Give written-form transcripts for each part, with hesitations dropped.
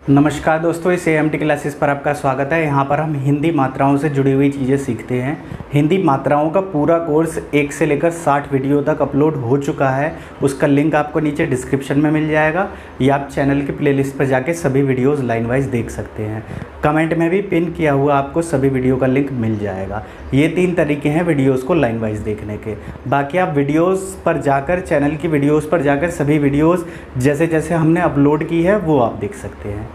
नमस्कार दोस्तों, इस AMT क्लासेस पर आपका स्वागत है। यहाँ पर हम हिंदी मात्राओं से जुड़ी हुई चीज़ें सीखते हैं। हिंदी मात्राओं का पूरा कोर्स 1 से लेकर 60 वीडियो तक अपलोड हो चुका है। उसका लिंक आपको नीचे डिस्क्रिप्शन में मिल जाएगा या आप चैनल की प्लेलिस्ट पर जाके सभी वीडियोस लाइन वाइज देख सकते हैं। कमेंट में भी पिन किया हुआ आपको सभी वीडियो का लिंक मिल जाएगा। ये 3 तरीके हैं वीडियोज़ को लाइन वाइज देखने के। बाकी आप वीडियोज़ पर जाकर, चैनल की वीडियोज़ पर जाकर सभी वीडियोज़ जैसे जैसे हमने अपलोड की है वो आप देख सकते हैं।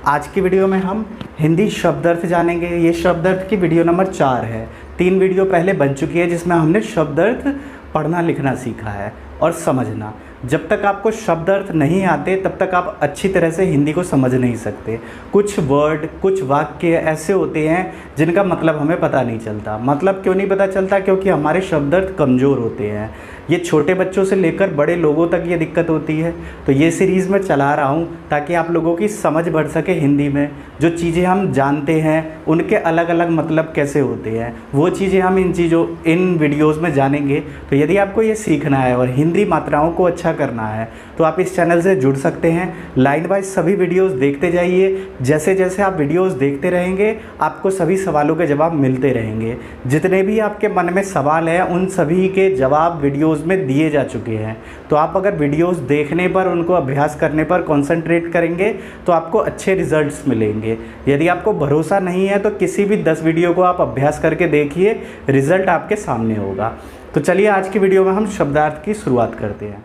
आज की वीडियो में हम हिंदी शब्दार्थ जानेंगे। ये शब्दार्थ की वीडियो नंबर 4 है। 3 वीडियो पहले बन चुकी है जिसमें हमने शब्दार्थ पढ़ना लिखना सीखा है और समझना। जब तक आपको शब्दार्थ नहीं आते तब तक आप अच्छी तरह से हिंदी को समझ नहीं सकते। कुछ वर्ड, कुछ वाक्य ऐसे होते हैं जिनका मतलब हमें पता नहीं चलता। मतलब क्यों नहीं पता चलता? क्योंकि हमारे शब्दार्थ कमज़ोर होते हैं। ये छोटे बच्चों से लेकर बड़े लोगों तक ये दिक्कत होती है। तो ये सीरीज़ मैं चला रहा हूँ ताकि आप लोगों की समझ बढ़ सके हिंदी में। जो चीज़ें हम जानते हैं उनके अलग अलग मतलब कैसे होते हैं, वो चीज़ें हम इन वीडियोज़ में जानेंगे। तो यदि आपको ये सीखना है और हिंदी मात्राओं को अच्छा करना है तो आप इस चैनल से जुड़ सकते हैं। लाइन वाइज सभी वीडियोस देखते जाइए। जैसे जैसे आप वीडियोस देखते रहेंगे आपको सभी सवालों के जवाब मिलते रहेंगे। जितने भी आपके मन में सवाल हैं उन सभी के जवाब वीडियोस में दिए जा चुके हैं। तो आप अगर वीडियोस देखने पर, उनको अभ्यास करने पर कंसंट्रेट करेंगे तो आपको अच्छे रिजल्ट्स मिलेंगे। यदि आपको भरोसा नहीं है तो किसी भी 10 वीडियो को आप अभ्यास करके देखिए, रिजल्ट आपके सामने होगा। तो चलिए आज की वीडियो में हम शब्दार्थ की शुरुआत करते हैं।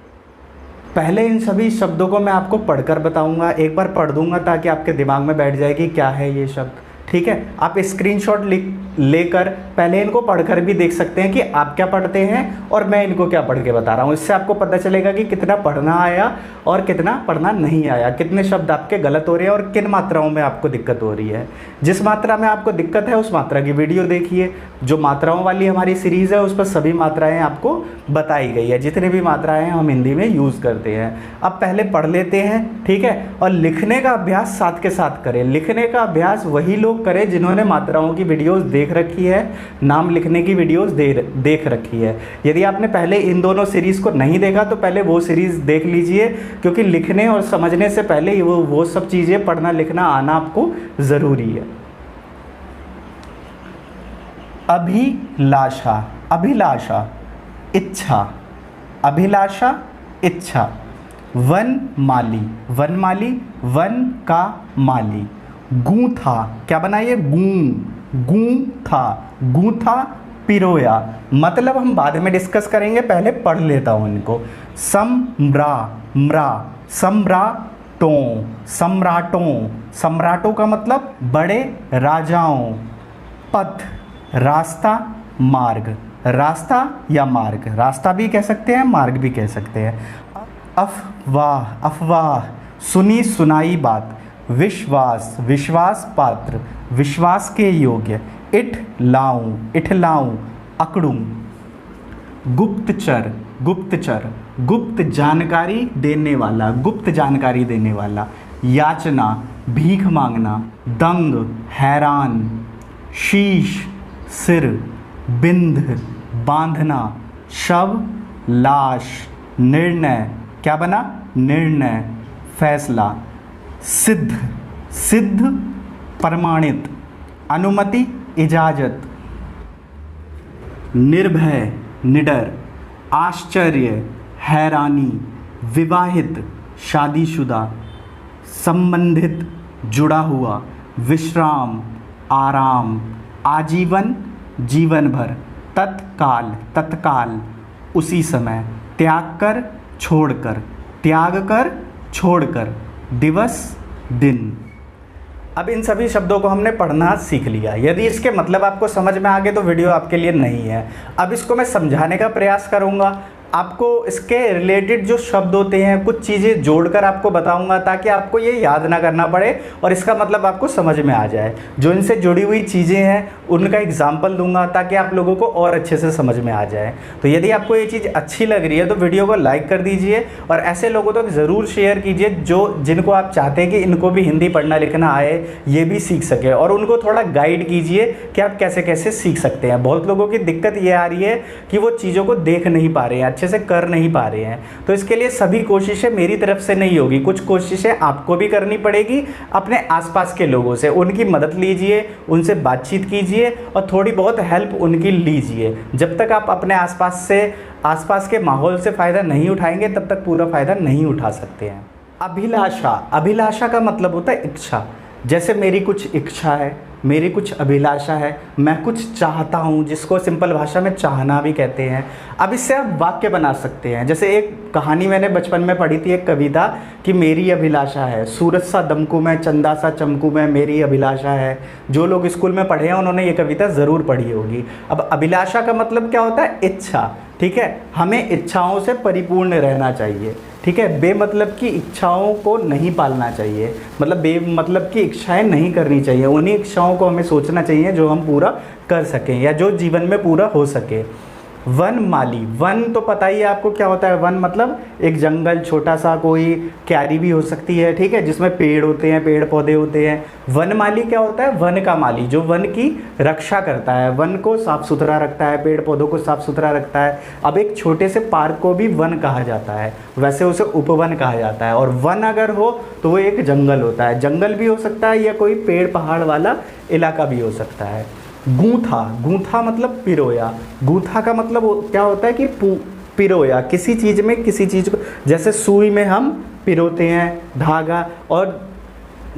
पहले इन सभी शब्दों को मैं आपको पढ़कर बताऊंगा। एक बार पढ़ दूंगा ताकि आपके दिमाग में बैठ जाए कि क्या है ये शब्द। ठीक है, आप स्क्रीनशॉट लेकर पहले इनको पढ़कर भी देख सकते हैं कि आप क्या पढ़ते हैं और मैं इनको क्या पढ़ के बता रहा हूँ। इससे आपको पता चलेगा कि कितना पढ़ना आया और कितना पढ़ना नहीं आया, कितने शब्द आपके गलत हो रहे हैं और किन मात्राओं में आपको दिक्कत हो रही है। जिस मात्रा में आपको दिक्कत है उस मात्रा की वीडियो देखिए। जो मात्राओं वाली हमारी सीरीज़ है उस पर सभी मात्राएँ आपको बताई गई है। जितने भी मात्राएँ हम हिंदी में यूज़ करते हैं। अब पहले पढ़ लेते हैं, ठीक है, और लिखने का अभ्यास साथ के साथ करें। लिखने का अभ्यास वही लोग करें जिन्होंने मात्राओं की वीडियोज़ देख रखी है, नाम लिखने की वीडियोस देख रखी है। यदि आपने पहले इन दोनों सीरीज़ को नहीं देखा तो पहले वो सीरीज़ देख लीजिए, क्योंकि लिखने और समझने से पहले वो सब चीज़ें पढ़ना लिखना आना आपको ज़रूरी है। अभिलाषा, अभिलाषा, इच्छा, अभिलाषा, इच्छा। वनमाली, वनमाली, वन का माली। गूंथा, क्या बनाइए? गूंथा, गूंथा पिरोया। मतलब हम बाद में डिस्कस करेंगे, पहले पढ़ लेता हूँ इनको। सम्रा, म्रा, सम्राटों, सम्राटों, सम्राटों का मतलब बड़े राजाओं। पथ, रास्ता, मार्ग, रास्ता या मार्ग, रास्ता भी कह सकते हैं, मार्ग भी कह सकते हैं। अफवाह, अफवाह, सुनी सुनाई बात। विश्वास, विश्वास पात्र, विश्वास के योग्य। इठलाऊं, इठलाऊं, अकड़ूं। गुप्तचर, गुप्तचर, गुप्त जानकारी देने वाला, गुप्त जानकारी देने वाला। याचना, भीख मांगना। दंग, हैरान। शीश, सिर। बिंध, बांधना। शव, लाश। निर्णय, क्या बना? निर्णय, फैसला। सिद्ध, सिद्ध प्रमाणित। अनुमति, इजाज़त। निर्भय, निडर। आश्चर्य, हैरानी। विवाहित, शादीशुदा। संबंधित, जुड़ा हुआ। विश्राम, आराम। आजीवन, जीवन भर। तत्काल, तत्काल, उसी समय। त्याग कर, छोड़कर। त्याग कर, छोड़कर। दिवस, दिन। अब इन सभी शब्दों को हमने पढ़ना सीख लिया। यदि इसके मतलब आपको समझ में आ गए तो वीडियो आपके लिए नहीं है। अब इसको मैं समझाने का प्रयास करूंगा। आपको इसके रिलेटेड जो शब्द होते हैं कुछ चीज़ें जोड़कर आपको बताऊंगा ताकि आपको ये याद ना करना पड़े और इसका मतलब आपको समझ में आ जाए। जो इनसे जुड़ी हुई चीज़ें हैं उनका एग्जाम्पल दूंगा ताकि आप लोगों को और अच्छे से समझ में आ जाए। तो यदि आपको ये चीज़ अच्छी लग रही है तो वीडियो को लाइक कर दीजिए और ऐसे लोगों तक ज़रूर शेयर कीजिए जिनको आप चाहते हैं कि इनको भी हिंदी पढ़ना लिखना आए, ये भी सीख सके, और उनको थोड़ा गाइड कीजिए कि आप कैसे कैसे सीख सकते हैं। बहुत लोगों की दिक्कत ये आ रही है कि वो चीज़ों को देख नहीं पा रहे हैं, अच्छे से कर नहीं पा रहे हैं। तो इसके लिए सभी कोशिशें मेरी तरफ से नहीं होगी, कुछ कोशिशें आपको भी करनी पड़ेगी। अपने आसपास के लोगों से उनकी मदद लीजिए, उनसे बातचीत कीजिए और थोड़ी बहुत हेल्प उनकी लीजिए। जब तक आप अपने आसपास के माहौल से फ़ायदा नहीं उठाएंगे तब तक पूरा फ़ायदा नहीं उठा सकते हैं। अभिलाषा का मतलब होता है इच्छा। जैसे मेरी कुछ इच्छा है, मेरी कुछ अभिलाषा है, मैं कुछ चाहता हूँ, जिसको सिंपल भाषा में चाहना भी कहते हैं। अब इससे आप वाक्य बना सकते हैं। जैसे एक कहानी मैंने बचपन में पढ़ी थी, एक कविता, कि मेरी अभिलाषा है सूरज सा दमकू मैं, चंदा सा चमकू मैं, मेरी अभिलाषा है। जो लोग स्कूल में पढ़े हैं उन्होंने ये कविता ज़रूर पढ़ी होगी। अब अभिलाषा का मतलब क्या होता है? इच्छा। ठीक है, हमें इच्छाओं से परिपूर्ण रहना चाहिए। ठीक है, बेमतलब की इच्छाओं को नहीं पालना चाहिए, मतलब बेमतलब की इच्छाएं नहीं करनी चाहिए। उन्हीं इच्छाओं को हमें सोचना चाहिए जो हम पूरा कर सकें या जो जीवन में पूरा हो सके। वन माली, वन तो पता ही है आपको क्या होता है। वन मतलब एक जंगल, छोटा सा कोई क्यारी भी हो सकती है, ठीक है, जिसमें पेड़ होते हैं, पेड़ पौधे होते हैं। वन माली क्या होता है? वन का माली, जो वन की रक्षा करता है, वन को साफ सुथरा रखता है, पेड़ पौधों को साफ सुथरा रखता है। अब एक छोटे से पार्क को भी वन कहा जाता है, वैसे उसे उपवन कहा जाता है। और वन अगर हो तो वो एक जंगल होता है, जंगल भी हो सकता है या कोई पेड़ पहाड़ वाला इलाका भी हो सकता है। गूंथा मतलब पिरोया। गूंथा का मतलब क्या होता है कि पिरोया, किसी चीज़ में किसी चीज़ को, जैसे सुई में हम पिरोते हैं धागा, और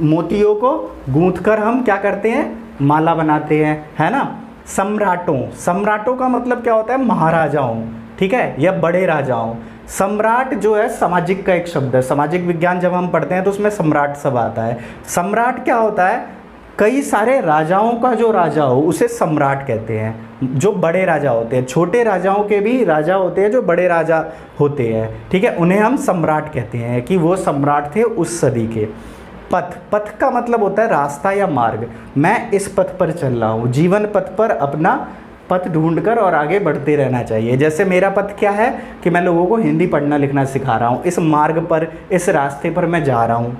मोतियों को गूंथकर हम क्या करते हैं? माला बनाते हैं, है ना। सम्राटों का मतलब क्या होता है? महाराजाओं, ठीक है, या बड़े राजाओं। सम्राट जो है सामाजिक का एक शब्द है। सामाजिक विज्ञान जब हम पढ़ते हैं तो उसमें सम्राट सब आता है। सम्राट क्या होता है? कई सारे राजाओं का जो राजा हो उसे सम्राट कहते हैं, जो बड़े राजा होते हैं। छोटे राजाओं के भी राजा होते हैं जो बड़े राजा होते हैं, ठीक है, उन्हें हम सम्राट कहते हैं कि वो सम्राट थे उस सदी के। पथ का मतलब होता है रास्ता या मार्ग। मैं इस पथ पर चल रहा हूँ, जीवन पथ पर अपना पथ ढूंढकर और आगे बढ़ते रहना चाहिए। जैसे मेरा पथ क्या है कि मैं लोगों को हिंदी पढ़ना लिखना सिखा रहा हूँ, इस मार्ग पर, इस रास्ते पर मैं जा रहा हूँ।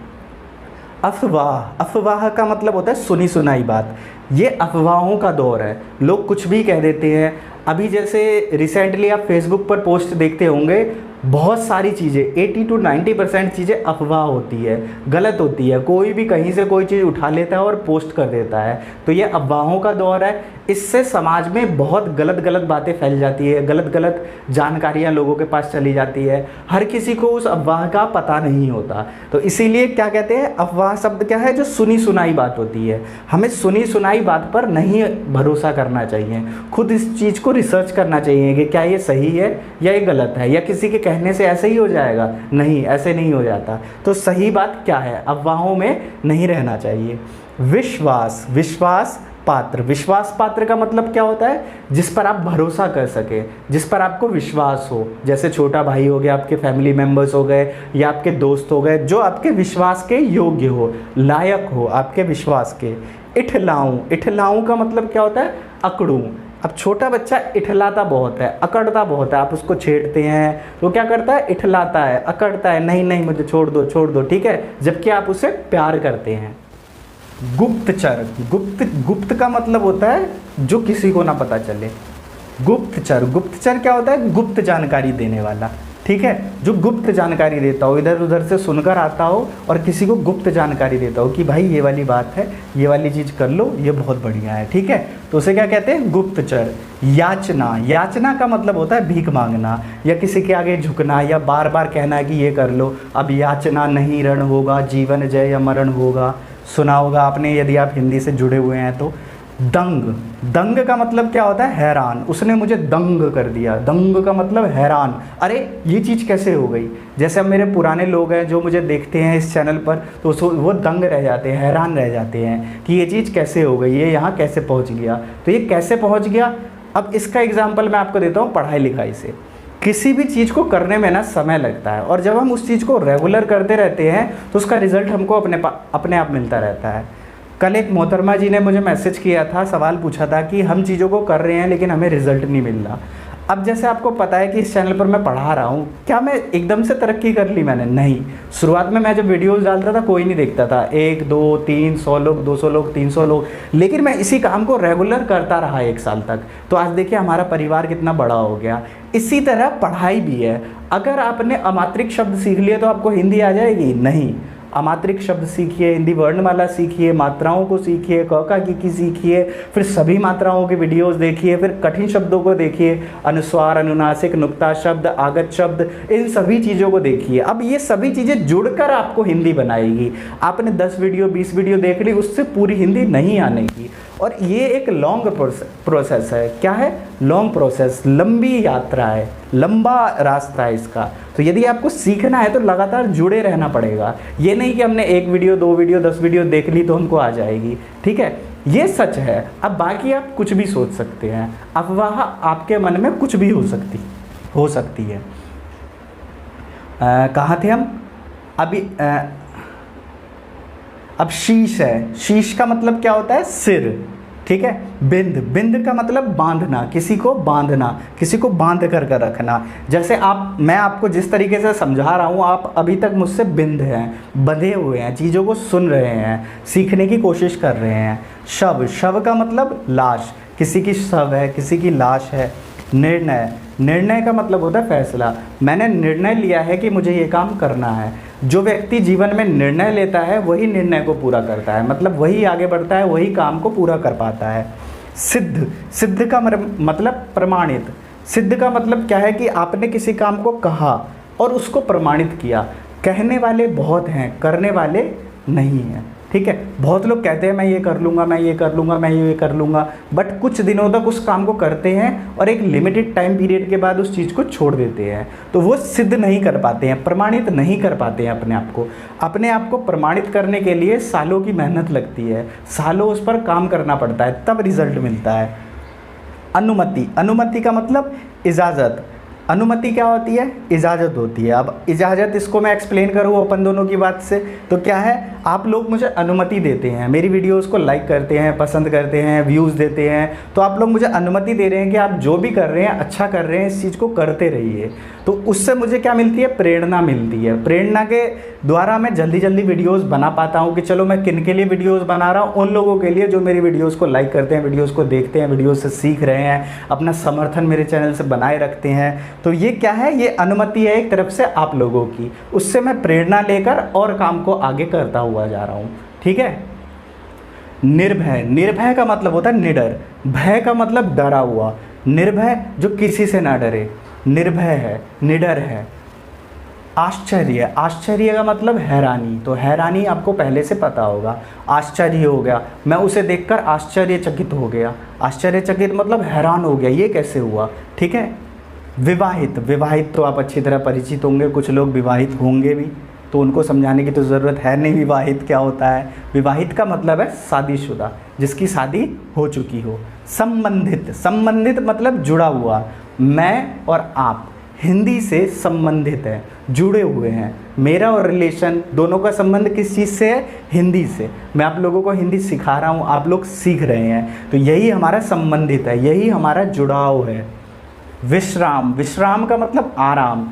अफवाह का मतलब होता है सुनी सुनाई बात। ये अफवाहों का दौर है, लोग कुछ भी कह देते हैं। अभी जैसे रिसेंटली आप फेसबुक पर पोस्ट देखते होंगे, बहुत सारी चीज़ें 80 to 90% चीज़ें अफवाह होती है, गलत होती है। कोई भी कहीं से कोई चीज़ उठा लेता है और पोस्ट कर देता है। तो ये अफवाहों का दौर है। इससे समाज में बहुत गलत बातें फैल जाती है, गलत जानकारियाँ लोगों के पास चली जाती है। हर किसी को उस अफवाह का पता नहीं होता। तो इसीलिए क्या कहते हैं, अफवाह शब्द क्या है? जो सुनी सुनाई बात होती है। हमें सुनी सुनाई बात पर नहीं भरोसा करना चाहिए, खुद इस चीज़ को रिसर्च करना चाहिए कि क्या ये सही है या ये गलत है, या किसी के कहने से ऐसे ही हो जाएगा। नहीं, ऐसे नहीं हो जाता। तो सही बात क्या है? अफवाहों में नहीं रहना चाहिए। विश्वास पात्र का मतलब क्या होता है? जिस पर आप भरोसा कर सके, जिस पर आपको विश्वास हो। जैसे छोटा भाई हो गया, आपके फैमिली मेम्बर्स हो गए, या आपके दोस्त हो गए, जो आपके विश्वास के योग्य हो, लायक हो आपके विश्वास के। इठलाऊं का मतलब क्या होता है? अकड़ूं। अब छोटा बच्चा इठलाता बहुत है, अकड़ता बहुत है। आप उसको छेड़ते हैं तो क्या करता है? इठलाता है, अकड़ता है, नहीं मुझे छोड़ दो, ठीक है, जबकि आप उसे प्यार करते हैं। गुप्त का मतलब होता है जो किसी को ना पता चले। गुप्तचर क्या होता है? गुप्त जानकारी देने वाला, ठीक है, जो गुप्त जानकारी देता हो, इधर उधर से सुनकर आता हो और किसी को गुप्त जानकारी देता हो कि भाई ये वाली बात है, ये वाली चीज़ कर लो, ये बहुत बढ़िया है, ठीक है। तो उसे क्या कहते हैं? गुप्तचर। याचना का मतलब होता है भीख मांगना, या किसी के आगे झुकना, या बार बार कहना कि ये कर लो। अब याचना नहीं रण होगा, जीवन जय या मरण होगा, सुना होगा आपने यदि आप हिंदी से जुड़े हुए हैं तो। दंग का मतलब क्या होता है? हैरान। उसने मुझे दंग कर दिया। दंग का मतलब हैरान, अरे ये चीज़ कैसे हो गई। जैसे अब मेरे पुराने लोग हैं जो मुझे देखते हैं इस चैनल पर, तो वो दंग रह जाते हैं, हैरान रह जाते हैं कि ये चीज़ कैसे हो गई, ये यहाँ कैसे पहुँच गया। तो ये कैसे पहुँच गया, अब इसका एग्जाम्पल मैं आपको देता हूँ पढ़ाई लिखाई से। किसी भी चीज़ को करने में ना समय लगता है, और जब हम उस चीज़ को रेगुलर करते रहते हैं तो उसका रिज़ल्ट हमको अपने आप मिलता रहता है। कल एक मोहतरमा जी ने मुझे मैसेज किया था, सवाल पूछा था कि हम चीज़ों को कर रहे हैं लेकिन हमें रिज़ल्ट नहीं मिल रहा। अब जैसे आपको पता है कि इस चैनल पर मैं पढ़ा रहा हूँ, क्या मैं एकदम से तरक्की कर ली मैंने? नहीं। शुरुआत में मैं जब वीडियोस डालता था कोई नहीं देखता था, 1 2 300 लोग, 200 लोग, 300 लोग, लेकिन मैं इसी काम को रेगुलर करता रहा 1 साल तक, तो आज देखिए हमारा परिवार कितना बड़ा हो गया। इसी तरह पढ़ाई भी है। अगर आपने अमात्रिक शब्द सीख लिए तो आपको हिंदी आ जाएगी? नहीं। अमात्रिक शब्द सीखिए, हिंदी वर्णमाला सीखिए, मात्राओं को सीखिए, क का की सीखिए, फिर सभी मात्राओं के वीडियोस देखिए, फिर कठिन शब्दों को देखिए, अनुस्वार, अनुनासिक, नुक्ता शब्द, आगत शब्द, इन सभी चीज़ों को देखिए। अब ये सभी चीज़ें जुड़कर आपको हिंदी बनाएगी। आपने 10 वीडियो 20 वीडियो देख ली, उससे पूरी हिंदी नहीं आनेगी। और ये एक लॉन्ग प्रोसेस है। क्या है? लॉन्ग प्रोसेस, लंबी यात्रा है, लंबा रास्ता है इसका। तो यदि आपको सीखना है तो लगातार जुड़े रहना पड़ेगा। ये नहीं कि हमने 1 वीडियो 2 वीडियो 10 वीडियो देख ली तो हमको आ जाएगी, ठीक है? ये सच है। अब बाकी आप कुछ भी सोच सकते हैं, अफवाह आपके मन में कुछ भी हो सकती है। कहाँ थे हम अभी? अब शीश है। शीश का मतलब क्या होता है? सिर, ठीक है? बिंद, बिंद का मतलब बांधना, किसी को बांधना, किसी को बांध कर रखना। जैसे मैं आपको जिस तरीके से समझा रहा हूँ, आप अभी तक मुझसे बिंद हैं, बंधे हुए हैं, चीज़ों को सुन रहे हैं, सीखने की कोशिश कर रहे हैं। शव, शव का मतलब लाश, किसी की शव है, किसी की लाश है। निर्णय, निर्णय का मतलब होता है फैसला। मैंने निर्णय लिया है कि मुझे ये काम करना है। जो व्यक्ति जीवन में निर्णय लेता है वही निर्णय को पूरा करता है, मतलब वही आगे बढ़ता है, वही काम को पूरा कर पाता है। सिद्ध, सिद्ध का मतलब प्रमाणित। सिद्ध का मतलब क्या है कि आपने किसी काम को कहा और उसको प्रमाणित किया। कहने वाले बहुत हैं, करने वाले नहीं हैं, ठीक है? बहुत लोग कहते हैं मैं ये कर लूँगा, मैं ये कर लूँगा, मैं ये कर लूँगा, बट कुछ दिनों तक उस काम को करते हैं और एक लिमिटेड टाइम पीरियड के बाद उस चीज़ को छोड़ देते हैं। तो वो सिद्ध नहीं कर पाते हैं, प्रमाणित नहीं कर पाते हैं अपने आप को। अपने आप को प्रमाणित करने के लिए सालों की मेहनत लगती है, सालों उस पर काम करना पड़ता है, तब रिजल्ट मिलता है। अनुमति, अनुमति का मतलब इजाज़त। अनुमति क्या होती है? इजाज़त होती है। अब इजाज़त, इसको मैं एक्सप्लेन करूँ अपन दोनों की बात से, तो क्या है? आप लोग मुझे अनुमति देते हैं, मेरी वीडियोस को लाइक करते हैं, पसंद करते हैं, व्यूज़ देते हैं, तो आप लोग मुझे अनुमति दे रहे हैं कि आप जो भी कर रहे हैं अच्छा कर रहे हैं, इस चीज़ को करते रहिए। तो उससे मुझे क्या मिलती है? प्रेरणा मिलती है। प्रेरणा के द्वारा मैं जल्दी जल्दी वीडियोस बना पाता हूँ कि चलो मैं किन के लिए वीडियोस बना रहा हूँ? उन लोगों के लिए जो मेरी वीडियोस को लाइक करते हैं, वीडियोस को देखते हैं, वीडियोस से सीख रहे हैं, अपना समर्थन मेरे चैनल से बनाए रखते हैं। तो ये क्या है? ये अनुमति है एक तरफ से आप लोगों की। उससे मैं प्रेरणा लेकर और काम को आगे करता हुआ जा रहा हूँ, ठीक है? निर्भय, निर्भय का मतलब होता है निडर। भय का मतलब डरा हुआ। निर्भय जो किसी से ना डरे, निर्भय है, निडर है। आश्चर्य, आश्चर्य का मतलब हैरानी। तो हैरानी आपको पहले से पता होगा, आश्चर्य हो गया, मैं उसे देखकर आश्चर्यचकित हो गया। आश्चर्यचकित मतलब हैरान हो गया, ये कैसे हुआ, ठीक है? विवाहित, विवाहित तो आप अच्छी तरह परिचित होंगे, कुछ लोग विवाहित होंगे भी, तो उनको समझाने की तो ज़रूरत है नहीं विवाहित क्या होता है। विवाहित का मतलब है शादीशुदा, जिसकी शादी हो चुकी हो। संबंधित, संबंधित मतलब जुड़ा हुआ। मैं और आप हिंदी से संबंधित हैं, जुड़े हुए हैं। मेरा और रिलेशन दोनों का संबंध किस चीज़ से है? हिंदी से। मैं आप लोगों को हिंदी सिखा रहा हूँ, आप लोग सीख रहे हैं, तो यही हमारा संबंधित है, यही हमारा जुड़ाव है। विश्राम, विश्राम का मतलब आराम।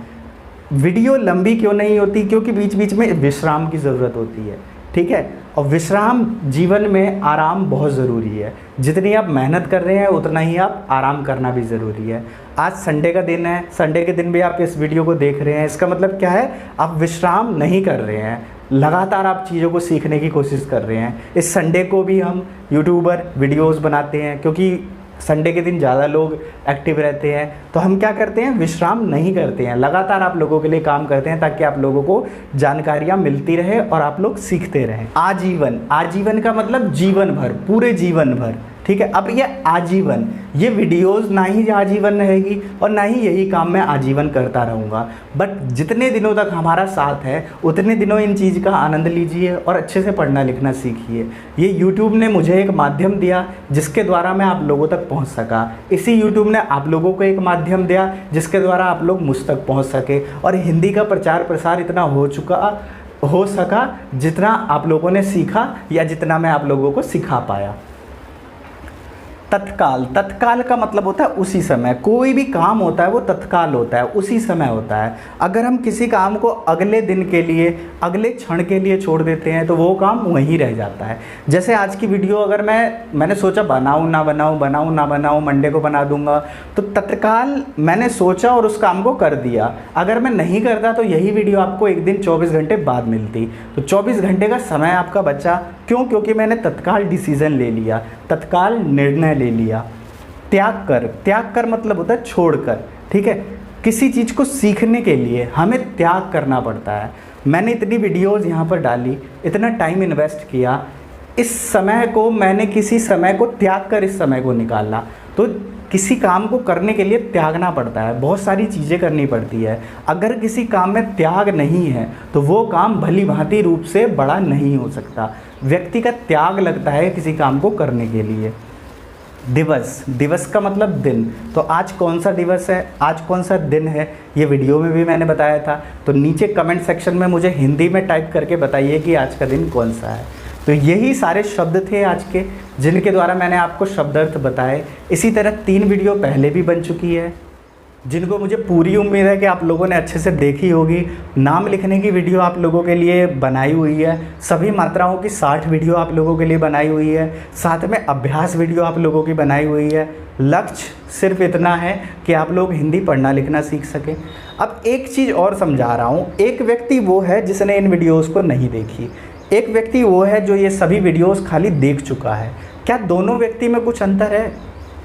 वीडियो लंबी क्यों नहीं होती? क्योंकि बीच बीच में विश्राम की ज़रूरत होती है, ठीक है? और विश्राम, जीवन में आराम बहुत ज़रूरी है। जितनी आप मेहनत कर रहे हैं उतना ही आप आराम करना भी ज़रूरी है। आज संडे का दिन है, संडे के दिन भी आप इस वीडियो को देख रहे हैं, इसका मतलब क्या है? आप विश्राम नहीं कर रहे हैं, लगातार आप चीज़ों को सीखने की कोशिश कर रहे हैं। इस संडे को भी हम यूट्यूबर वीडियोस बनाते हैं क्योंकि संडे के दिन ज़्यादा लोग एक्टिव रहते हैं, तो हम क्या करते हैं? विश्राम नहीं करते हैं, लगातार आप लोगों के लिए काम करते हैं ताकि आप लोगों को जानकारियाँ मिलती रहे और आप लोग सीखते रहें। आजीवन, आजीवन का मतलब जीवन भर, पूरे जीवन भर, ठीक है? अब ये आजीवन, ये वीडियोस ना ही आजीवन रहेगी और ना ही यही काम मैं आजीवन करता रहूँगा, बट जितने दिनों तक हमारा साथ है उतने दिनों इन चीज़ का आनंद लीजिए और अच्छे से पढ़ना लिखना सीखिए। ये यूट्यूब ने मुझे एक माध्यम दिया जिसके द्वारा मैं आप लोगों तक पहुँच सका, इसी यूट्यूब ने आप लोगों को एक माध्यम दिया जिसके द्वारा आप लोग मुझ तक पहुँच सके, और हिंदी का प्रचार प्रसार इतना हो सका जितना आप लोगों ने सीखा या जितना मैं आप लोगों को सिखा पाया। तत्काल, तत्काल का मतलब होता है उसी समय। कोई भी काम होता है वो तत्काल होता है, उसी समय होता है। अगर हम किसी काम को अगले दिन के लिए, अगले क्षण के लिए छोड़ देते हैं तो वो काम वहीं रह जाता है। जैसे आज की वीडियो अगर मैंने सोचा बनाऊँ ना बनाऊँ, मंडे को बना दूंगा, तो तत्काल मैंने सोचा और उस काम को कर दिया। अगर मैं नहीं करता तो यही वीडियो आपको एक दिन 24 घंटे बाद मिलती। तो 24 घंटे का समय आपका बचा, क्यों? क्योंकि मैंने तत्काल डिसीज़न ले लिया, तत्काल निर्णय ले लिया। त्याग कर मतलब होता है छोड़कर, ठीक है। किसी चीज़ को सीखने के लिए हमें त्याग करना पड़ता है। मैंने इतनी वीडियोज़ यहाँ पर डाली, इतना टाइम इन्वेस्ट किया, इस समय को मैंने किसी समय को त्याग कर इस समय को निकाला। तो किसी काम को करने के लिए त्यागना पड़ता है, बहुत सारी चीज़ें करनी पड़ती है। अगर किसी काम में त्याग नहीं है तो वो काम भली भांति रूप से बड़ा नहीं हो सकता। व्यक्ति का त्याग लगता है किसी काम को करने के लिए। दिवस, दिवस का मतलब दिन। तो आज कौन सा दिवस है, आज कौन सा दिन है, ये वीडियो में भी मैंने बताया था। तो नीचे कमेंट सेक्शन में मुझे हिंदी में टाइप करके बताइए कि आज का दिन कौन सा है। तो यही सारे शब्द थे आज के, जिनके द्वारा मैंने आपको शब्दार्थ बताए। इसी तरह 3 वीडियो पहले भी बन चुकी है, जिनको मुझे पूरी उम्मीद है कि आप लोगों ने अच्छे से देखी होगी। नाम लिखने की वीडियो आप लोगों के लिए बनाई हुई है, सभी मात्राओं की 60 वीडियो आप लोगों के लिए बनाई हुई है, साथ में अभ्यास वीडियो आप लोगों की बनाई हुई है। लक्ष्य सिर्फ इतना है कि आप लोग हिंदी पढ़ना लिखना सीख सकें। अब एक चीज़ और समझा रहा हूँ। एक व्यक्ति वो है जिसने इन वीडियोज़ को नहीं देखी, एक व्यक्ति वो है जो ये सभी वीडियोज़ खाली देख चुका है। क्या दोनों व्यक्ति में कुछ अंतर है?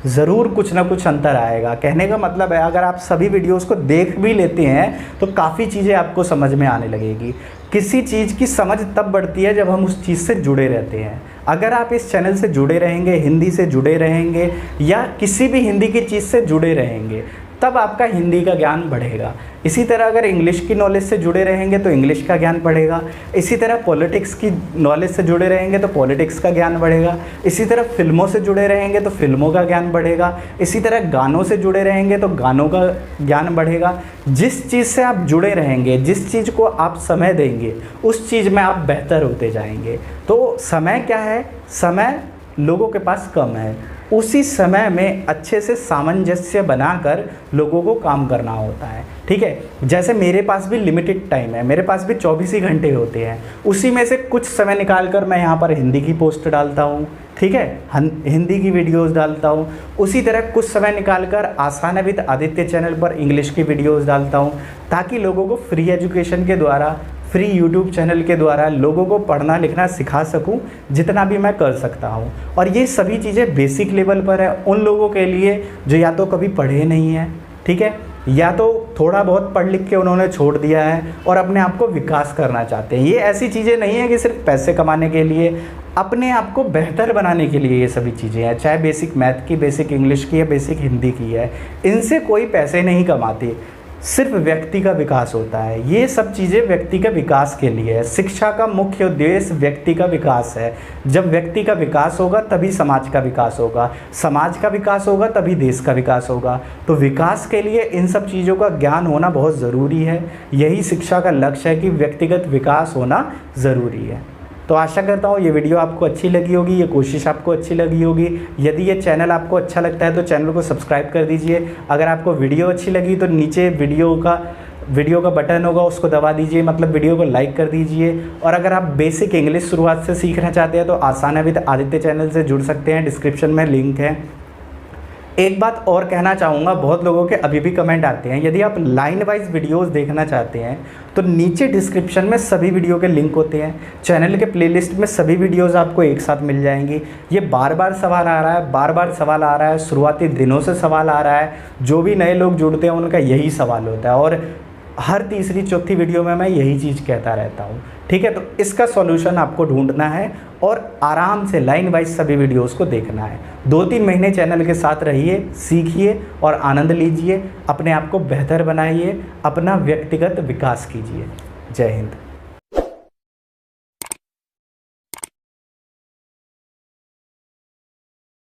ज़रूर कुछ ना कुछ अंतर आएगा। कहने का मतलब है अगर आप सभी वीडियोस को देख भी लेते हैं तो काफ़ी चीज़ें आपको समझ में आने लगेगी। किसी चीज़ की समझ तब बढ़ती है जब हम उस चीज़ से जुड़े रहते हैं। अगर आप इस चैनल से जुड़े रहेंगे, हिंदी से जुड़े रहेंगे या किसी भी हिंदी की चीज़ से जुड़े रहेंगे, तब आपका हिंदी का ज्ञान बढ़ेगा। इसी तरह अगर इंग्लिश की नॉलेज से जुड़े रहेंगे तो इंग्लिश का ज्ञान बढ़ेगा। इसी तरह पॉलिटिक्स की नॉलेज से जुड़े रहेंगे तो पॉलिटिक्स का ज्ञान बढ़ेगा। इसी तरह फिल्मों से जुड़े रहेंगे तो फिल्मों का ज्ञान बढ़ेगा। इसी तरह गानों से जुड़े रहेंगे तो गानों का ज्ञान बढ़ेगा। जिस चीज़ से आप जुड़े रहेंगे, जिस चीज़ को आप समय देंगे, उस चीज़ में आप बेहतर होते जाएंगे। तो समय क्या है? समय लोगों के पास कम है, उसी समय में अच्छे से सामंजस्य बनाकर लोगों को काम करना होता है, ठीक है। जैसे मेरे पास भी लिमिटेड टाइम है, मेरे पास भी 24 ही घंटे होते हैं, उसी में से कुछ समय निकाल कर मैं यहाँ पर हिंदी की पोस्ट डालता हूँ, ठीक है, हिंदी की वीडियोस डालता हूँ। उसी तरह कुछ समय निकाल कर आसाना विद आदित्य चैनल पर इंग्लिश की वीडियोस डालता हूँ, ताकि लोगों को फ्री एजुकेशन के द्वारा, फ्री यूट्यूब चैनल के द्वारा लोगों को पढ़ना लिखना सिखा सकूं, जितना भी मैं कर सकता हूं। और ये सभी चीज़ें बेसिक लेवल पर है उन लोगों के लिए जो या तो कभी पढ़े नहीं हैं, ठीक है, या तो थोड़ा बहुत पढ़ लिख के उन्होंने छोड़ दिया है और अपने आप को विकास करना चाहते हैं। ये ऐसी चीज़ें नहीं है कि सिर्फ पैसे कमाने के लिए, अपने आप को बेहतर बनाने के लिए ये सभी चीज़ें हैं। चाहे बेसिक मैथ की, बेसिक इंग्लिश की या बेसिक हिंदी की है, इनसे कोई पैसे नहीं कमाते, सिर्फ व्यक्ति का विकास होता है। ये सब चीज़ें व्यक्ति के विकास के लिए है। शिक्षा का मुख्य उद्देश्य व्यक्ति का विकास है। जब व्यक्ति का विकास होगा तभी समाज का विकास होगा, समाज का विकास होगा तभी देश का विकास होगा। तो विकास के लिए इन सब चीज़ों का ज्ञान होना बहुत ज़रूरी है। यही शिक्षा का लक्ष्य है कि व्यक्तिगत विकास होना ज़रूरी है। तो आशा करता हूँ ये वीडियो आपको अच्छी लगी होगी, ये कोशिश आपको अच्छी लगी होगी। यदि ये चैनल आपको अच्छा लगता है तो चैनल को सब्सक्राइब कर दीजिए। अगर आपको वीडियो अच्छी लगी तो नीचे वीडियो का बटन होगा, उसको दबा दीजिए, मतलब वीडियो को लाइक कर दीजिए। और अगर आप बेसिक इंग्लिश शुरुआत से सीखना चाहते हैं तो आसाना विद आदित्य चैनल से जुड़ सकते हैं, डिस्क्रिप्शन में लिंक है। एक बात और कहना चाहूँगा, बहुत लोगों के अभी भी कमेंट आते हैं, यदि आप लाइन वाइज वीडियोस देखना चाहते हैं तो नीचे डिस्क्रिप्शन में सभी वीडियो के लिंक होते हैं। चैनल के प्लेलिस्ट में सभी वीडियोस आपको एक साथ मिल जाएंगी। ये बार बार सवाल आ रहा है, शुरुआती दिनों से सवाल आ रहा है। जो भी नए लोग जुड़ते हैं उनका यही सवाल होता है और हर तीसरी चौथी वीडियो में मैं यही चीज़ कहता रहता हूँ, ठीक है। तो इसका सॉल्यूशन आपको ढूंढना है और आराम से लाइन वाइज सभी वीडियोस को देखना है। 2-3 महीने चैनल के साथ रहिए, सीखिए और आनंद लीजिए, अपने आप को बेहतर बनाइए, अपना व्यक्तिगत विकास कीजिए। जय हिंद।